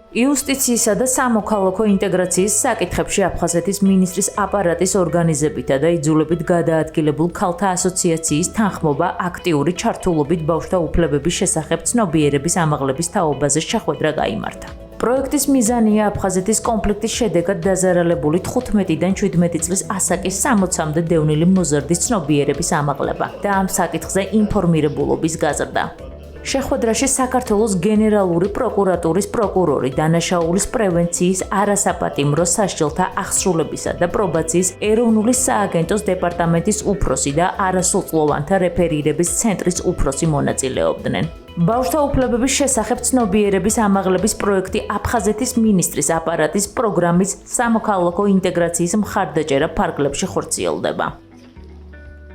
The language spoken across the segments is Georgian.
იუსტიციისა და სამოქალაქო ინტეგრაციის საკითხებში აფხაზეთის მინისტრის აპარატის ორგანიზებითა და იძულებით გადაადგილებულ ქალთა ასოციაციის თანხმობა აქტიური ჩართულობით ბავშვთა უფლებების შესახებ ცნობიერების ამაღლების თაობაზე შეხვედრა გაიმართა. პროექტის მიზანია აფხაზეთის კონფლიქტის შედეგად დაზარალებული 15-დან 17 წლის ასაკის 60-მდე დევნილი მოზარდის ცნობიერების ამაღლება და ამ საკითხზე ინფორმირებულობის გაზრდა. შეხვედრაში საქართველოს გენერალური პროკურატურის პროკურორი, დანაშაულის პრევენციის, არასაპატიმრო სასჯელთა აღსრულებისა და პრობაციის ეროვნული სააგენტოს დეპარტამენტის უფროსი და არასრულწლოვანთა რეფერირების ცენტრის უფროსი მონაწილეობდნენ. ბავშვთა უფლებების შესახებ ცნობიერების ამაღლების პროექტი აფხაზეთის მინისტრის აპარატის პროგრამის სამოქალაქო ინტეგრაციის მხარდაჭერა ფარგლებში ხორციელდება.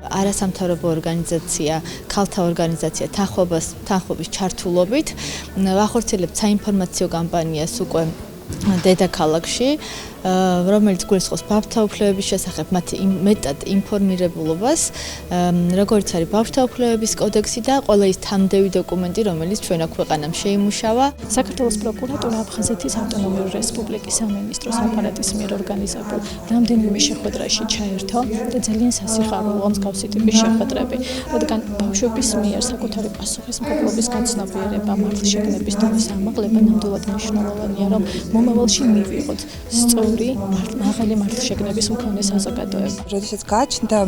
არასამთავრობო ორგანიზაცია, ქალთა ორგანიზაცია თანხმობის ჩართულობით ვახორციელებთ საინფორმაციო კამპანიას უკვე დედაქალაქში, რომელიც გულისხმობს ბავშვთა უფლებების შესახებ მათი მეტად ინფორმირებულობას, როგორც არის ბავშვთა უფლებების კოდექსი და ყველა ის თანმდევი დოკუმენტი, რომელიც ჩვენ აქ ქვეყანამ შეიმუშავა. საქართველოს პროკურატურა აფხაზეთის ავტონომიური რესპუბლიკის სამინისტროს აპარატის მიერ ორგანიზებულ რამდენიმე შეხვედრაში ჩაერთო და ძალიან სასიხარულოა მსგავსი ტიპის შეხვედრები, რადგან ბავშვების მიერ საკუთარი პასუხისმგებლობის გაცნობიერება, მართლშეგნების დონის ამაღლება ნამდვილად მნიშვნელოვანია, რომ მომავალში მივიღოთ მაღალი მართლშეგნების მქონე საზოგადოება. როდესაც გააჩნდა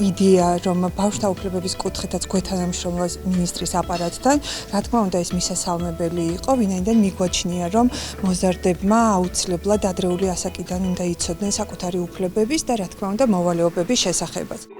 იდეა, რომ ბავშვთა უფლებების კუთხითაც გვეთანამშრომლა მინისტრის აპარატთან, რა თქმა უნდა ეს მისასალმებელი იყო, ვინაიდან მიგვაჩნია, რომ მოზარდებმა აუცილებლად ადრეული ასაკიდან უნდა იცოდნენ საკუთარი უფლებების და რა თქმა უნდა მოვალეობების შესახებაც.